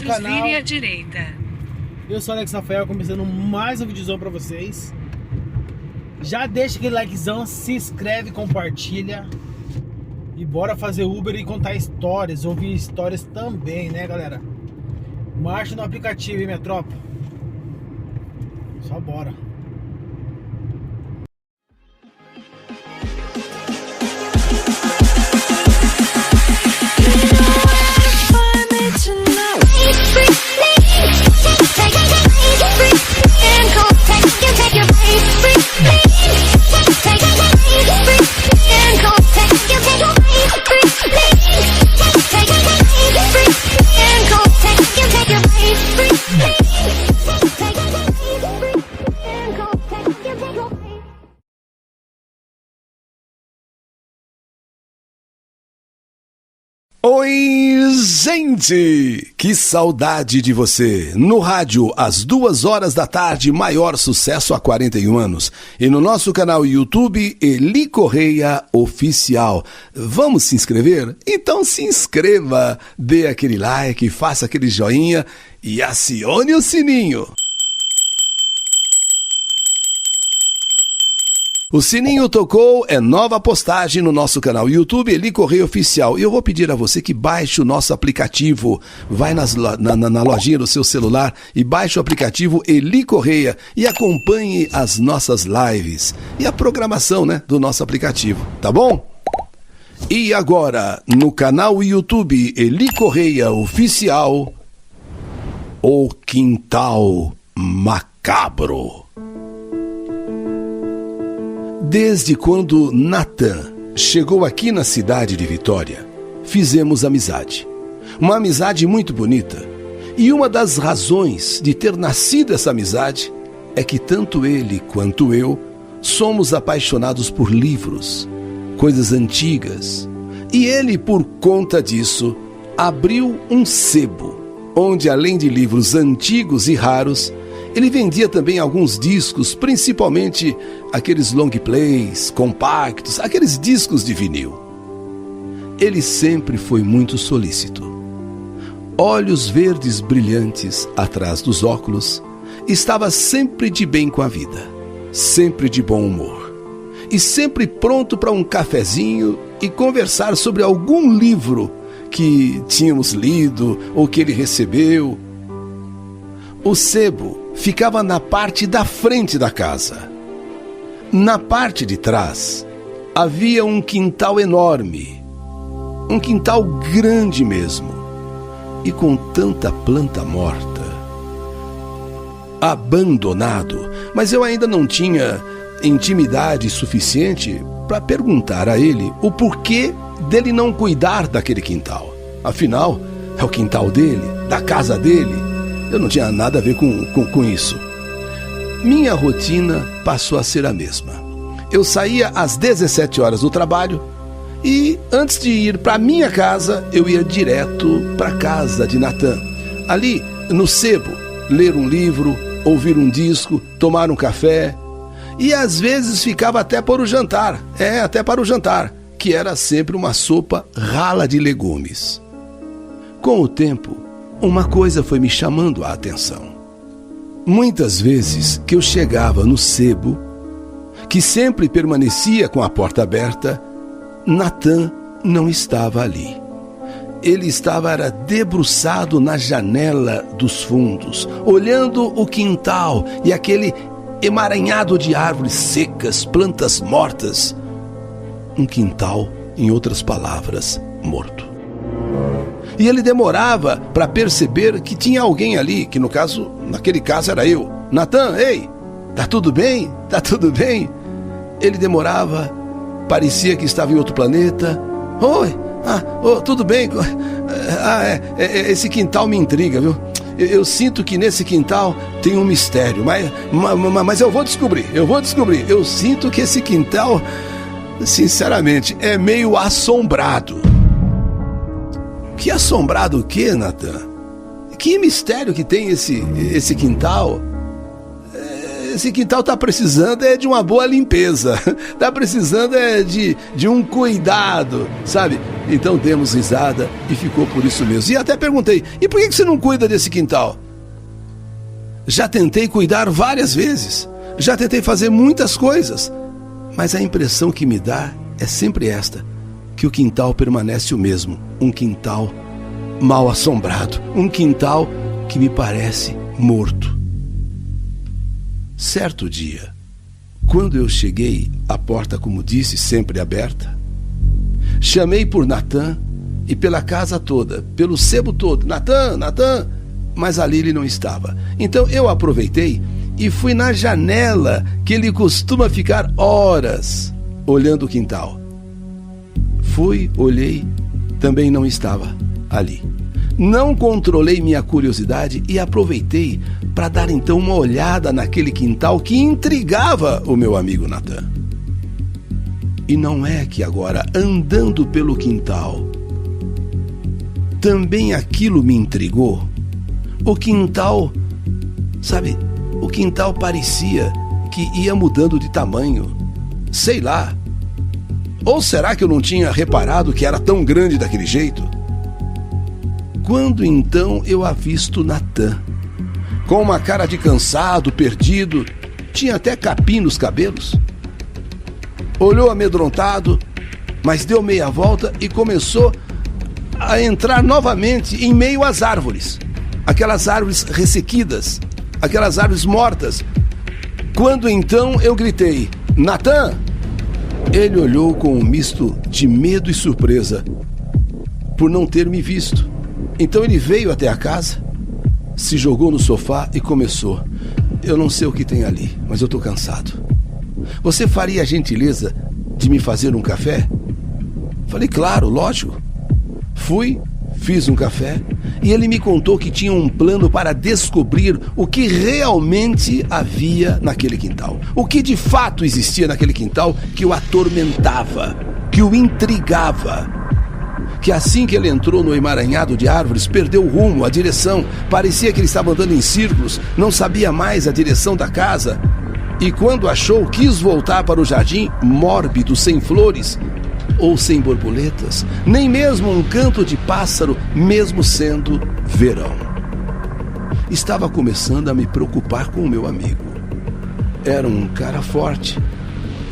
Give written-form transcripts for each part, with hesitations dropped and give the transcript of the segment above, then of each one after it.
meu canal. Vire à direita. Eu sou o Alex Rafael, começando mais um videozão pra vocês. Já deixa aquele likezão, se inscreve, compartilha. E bora fazer Uber e contar histórias, ouvir histórias também, né, galera? Marcha no aplicativo, hein, minha tropa? Só bora. Oi, gente! Que saudade de você! No rádio, às 2 da tarde, maior sucesso há 41 anos. E no nosso canal YouTube, Eli Correia Oficial. Vamos se inscrever? Então se inscreva! Dê aquele like, faça aquele joinha e acione o sininho! O sininho tocou, é nova postagem no nosso canal YouTube, Eli Correia Oficial. E eu vou pedir a você que baixe o nosso aplicativo. Vai na lojinha do seu celular e baixe o aplicativo Eli Correia e acompanhe as nossas lives e a programação, né, do nosso aplicativo, tá bom? E agora, no canal YouTube Eli Correia Oficial, O Quintal Macabro. Desde quando Nathan chegou aqui na cidade de Vitória, fizemos amizade. Uma amizade muito bonita. E uma das razões de ter nascido essa amizade é que tanto ele quanto eu somos apaixonados por livros, coisas antigas. E ele, por conta disso, abriu um sebo, onde além de livros antigos e raros, ele vendia também alguns discos, principalmente aqueles long plays, compactos, aqueles discos de vinil. Ele sempre foi muito solícito. Olhos verdes brilhantes atrás dos óculos, estava sempre de bem com a vida, sempre de bom humor. E sempre pronto para um cafezinho e conversar sobre algum livro que tínhamos lido ou que ele recebeu. O sebo ficava na parte da frente da casa. Na parte de trás, havia um quintal enorme. Um quintal grande mesmo. E com tanta planta morta. Abandonado. Mas eu ainda não tinha intimidade suficiente para perguntar a ele o porquê dele não cuidar daquele quintal. Afinal, é o quintal dele, da casa dele. Eu não tinha nada a ver com isso. Minha rotina passou a ser a mesma. Eu saía às 17 horas do trabalho e antes de ir para minha casa, eu ia direto para a casa de Nathan. Ali, no sebo, ler um livro, ouvir um disco, tomar um café e às vezes ficava até para o jantar. Até para o jantar, que era sempre uma sopa rala de legumes. Com o tempo, uma coisa foi me chamando a atenção. Muitas vezes que eu chegava no sebo, que sempre permanecia com a porta aberta, Nathan não estava ali. Ele estava debruçado na janela dos fundos, olhando o quintal e aquele emaranhado de árvores secas, plantas mortas. Um quintal, em outras palavras, morto. E ele demorava para perceber que tinha alguém ali, que naquele caso era eu. Nathan, ei, tá tudo bem? Tá tudo bem? Ele demorava, parecia que estava em outro planeta. Oi, tudo bem? Esse quintal me intriga, viu? Eu sinto que nesse quintal tem um mistério, mas eu vou descobrir. Eu sinto que esse quintal, sinceramente, é meio assombrado. Que assombrado o quê, Nathan? Que mistério que tem esse quintal? Esse quintal tá precisando de uma boa limpeza. Tá precisando de um cuidado, sabe? Então demos risada e ficou por isso mesmo. E até perguntei, e por que você não cuida desse quintal? Já tentei cuidar várias vezes, já tentei fazer muitas coisas, mas a impressão que me dá é sempre esta, que o quintal permanece o mesmo, um quintal mal assombrado, um quintal que me parece morto. Certo dia, quando eu cheguei, a porta, como disse, sempre aberta, chamei por Natan e pela casa toda, pelo sebo todo, Natan, Natan, mas ali ele não estava. Então eu aproveitei e fui na janela que ele costuma ficar horas olhando o quintal. Fui, olhei, também não estava ali. Não controlei minha curiosidade e aproveitei para dar então uma olhada naquele quintal que intrigava o meu amigo Natan. E não é que agora, andando pelo quintal, também aquilo me intrigou? O quintal, sabe, o quintal parecia que ia mudando de tamanho. Sei lá. Ou será que eu não tinha reparado que era tão grande daquele jeito? Quando então eu avisto Natan, com uma cara de cansado, perdido, tinha até capim nos cabelos. Olhou amedrontado, mas deu meia volta e começou a entrar novamente em meio às árvores. Aquelas árvores ressequidas, aquelas árvores mortas. Quando então eu gritei, Natan! Ele olhou com um misto de medo e surpresa por não ter me visto. Então ele veio até a casa, se jogou no sofá e começou. Eu não sei o que tem ali, mas eu tô cansado. Você faria a gentileza de me fazer um café? Falei, claro, lógico. Fui, fiz um café e ele me contou que tinha um plano para descobrir o que realmente havia naquele quintal. O que de fato existia naquele quintal que o atormentava, que o intrigava. Que assim que ele entrou no emaranhado de árvores, perdeu o rumo, a direção. Parecia que ele estava andando em círculos, não sabia mais a direção da casa. E quando achou, quis voltar para o jardim mórbido, sem flores ou sem borboletas, nem mesmo um canto de pássaro, mesmo sendo verão. Estava começando a me preocupar com o meu amigo. Era um cara forte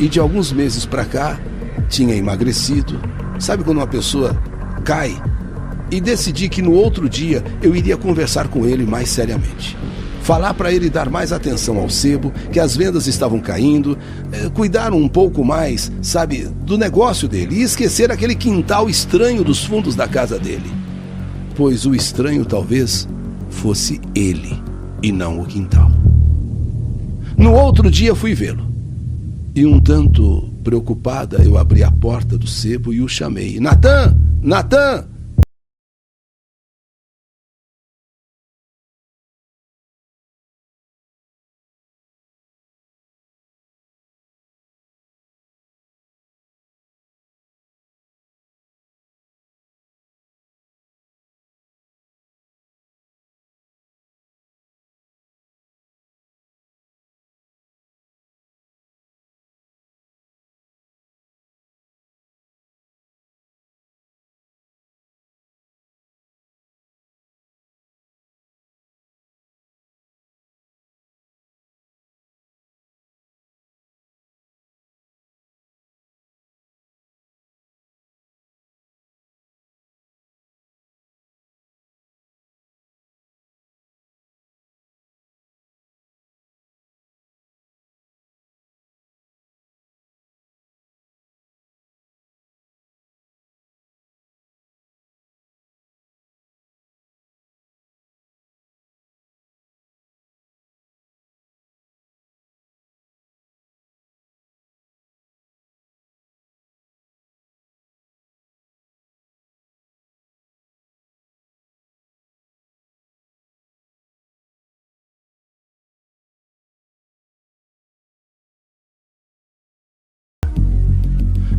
e de alguns meses para cá tinha emagrecido. Sabe quando uma pessoa cai? E decidi que no outro dia eu iria conversar com ele mais seriamente. Falar para ele dar mais atenção ao sebo, que as vendas estavam caindo, cuidar um pouco mais, sabe, do negócio dele e esquecer aquele quintal estranho dos fundos da casa dele. Pois o estranho talvez fosse ele e não o quintal. No outro dia fui vê-lo. E um tanto preocupada, eu abri a porta do sebo e o chamei. Natan! Natan!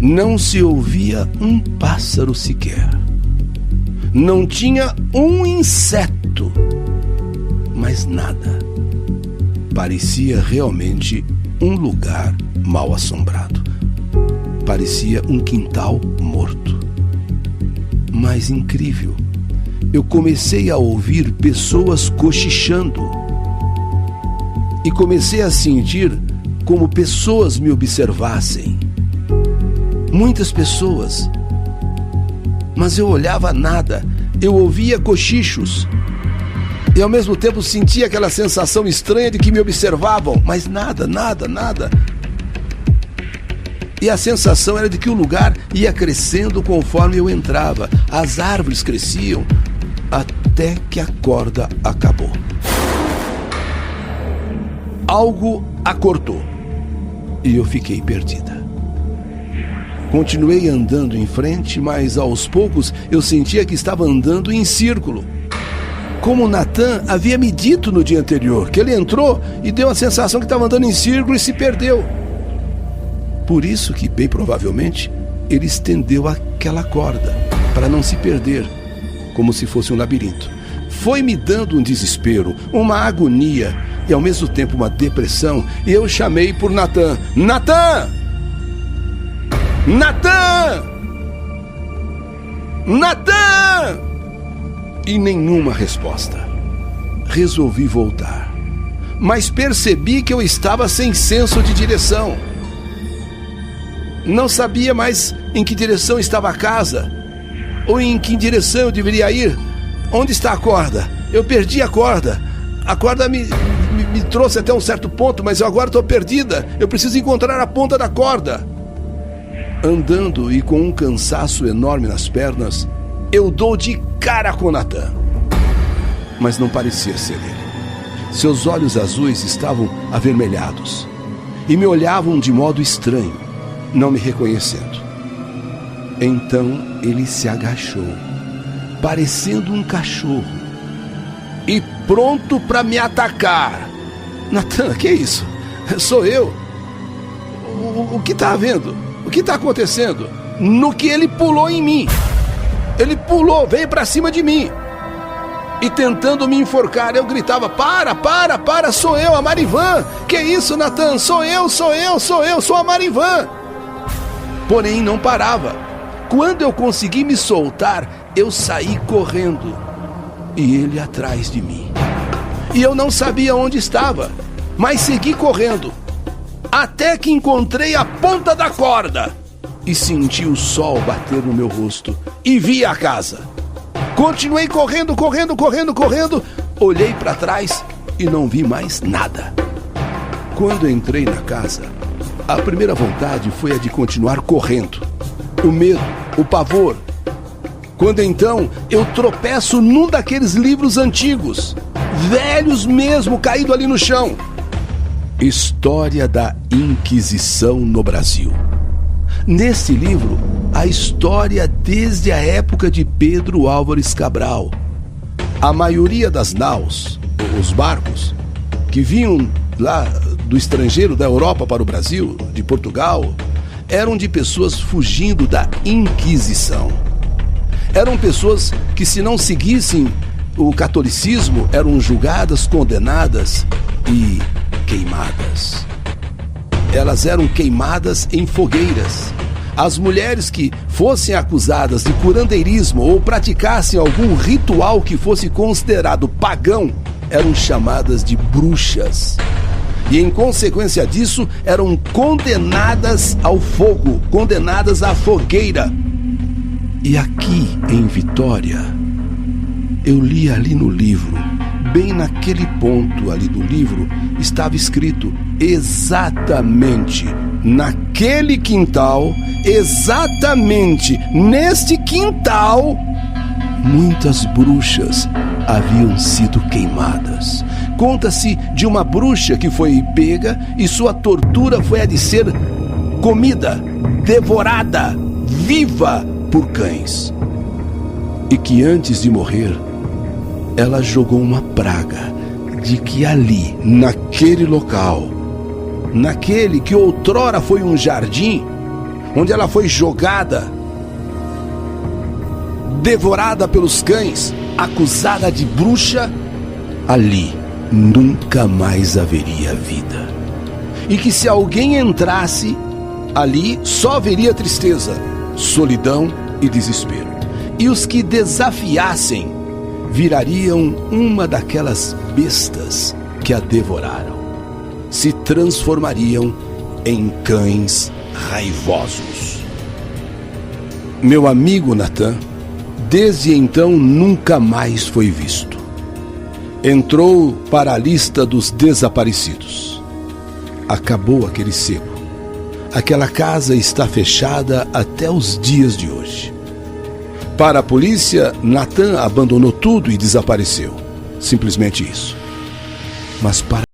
Não se ouvia um pássaro sequer. Não tinha um inseto. Mas nada. Parecia realmente um lugar mal assombrado. Parecia um quintal morto. mais incrível, eu comecei a ouvir pessoas cochichando e comecei a sentir como pessoas me observassem. Muitas pessoas. Mas eu olhava nada, eu ouvia cochichos e ao mesmo tempo sentia aquela sensação estranha de que me observavam, mas nada. E a sensação era de que o lugar ia crescendo conforme eu entrava. As árvores cresciam até que a corda acabou. Algo a cortou e eu fiquei perdida. Continuei andando em frente, mas aos poucos eu sentia que estava andando em círculo. Como Natan havia me dito no dia anterior, que ele entrou e deu a sensação que estava andando em círculo e se perdeu. Por isso que, bem provavelmente, ele estendeu aquela corda para não se perder, como se fosse um labirinto. Foi me dando um desespero, uma agonia e ao mesmo tempo uma depressão, e eu chamei por Natan. Natan! Natan! Natan! E nenhuma resposta. Resolvi voltar, mas percebi que eu estava sem senso de direção. Não sabia mais em que direção estava a casa, ou em que direção eu deveria ir. Onde está a corda? Eu perdi a corda. A corda me trouxe até um certo ponto, mas eu agora estou perdida. Eu preciso encontrar a ponta da corda. Andando e com um cansaço enorme nas pernas, eu dou de cara com Natan. Mas não parecia ser ele. Seus olhos azuis estavam avermelhados e me olhavam de modo estranho, não me reconhecendo. Então ele se agachou, parecendo um cachorro, e pronto para me atacar. Natan, que é isso? Sou eu. O que está havendo? O que está acontecendo? No que ele pulou em mim. Ele pulou, veio para cima de mim. E tentando me enforcar, eu gritava: para, sou eu, a Marivan. Que isso, Natan? Sou eu, sou a Marivan. Porém, não parava. Quando eu consegui me soltar, eu saí correndo. E ele atrás de mim. E eu não sabia onde estava, mas segui correndo. Até que encontrei a ponta da corda e senti o sol bater no meu rosto e vi a casa. Continuei correndo. Olhei para trás e não vi mais nada. Quando entrei na casa, a primeira vontade foi a de continuar correndo. O medo, o pavor. Quando então eu tropeço num daqueles livros antigos, velhos mesmo, caído ali no chão. História da Inquisição no Brasil. Nesse livro, a história desde a época de Pedro Álvares Cabral. A maioria das naus, os barcos, que vinham lá do estrangeiro, da Europa para o Brasil, de Portugal, eram de pessoas fugindo da Inquisição. Eram pessoas que, se não seguissem o catolicismo, eram julgadas, condenadas e queimadas. Elas eram queimadas em fogueiras. As mulheres que fossem acusadas de curandeirismo ou praticassem algum ritual que fosse considerado pagão eram chamadas de bruxas. E em consequência disso, eram condenadas ao fogo, condenadas à fogueira. E aqui em Vitória, eu li ali no livro, bem naquele ponto ali do livro, estava escrito exatamente naquele quintal, exatamente neste quintal, muitas bruxas haviam sido queimadas. Conta-se de uma bruxa que foi pega e sua tortura foi a de ser comida, devorada, viva por cães. E que antes de morrer, ela jogou uma praga de que ali, naquele local, naquele que outrora foi um jardim, onde ela foi jogada, devorada pelos cães, acusada de bruxa, ali nunca mais haveria vida. E que se alguém entrasse ali, só haveria tristeza, solidão e desespero. e os que desafiassem virariam uma daquelas bestas que a devoraram. Se transformariam em cães raivosos. Meu amigo Natan, desde então nunca mais foi visto. Entrou para a lista dos desaparecidos. Acabou aquele sebo. Aquela casa está fechada até os dias de hoje. Para a polícia, Natan abandonou tudo e desapareceu. Simplesmente isso. Mas para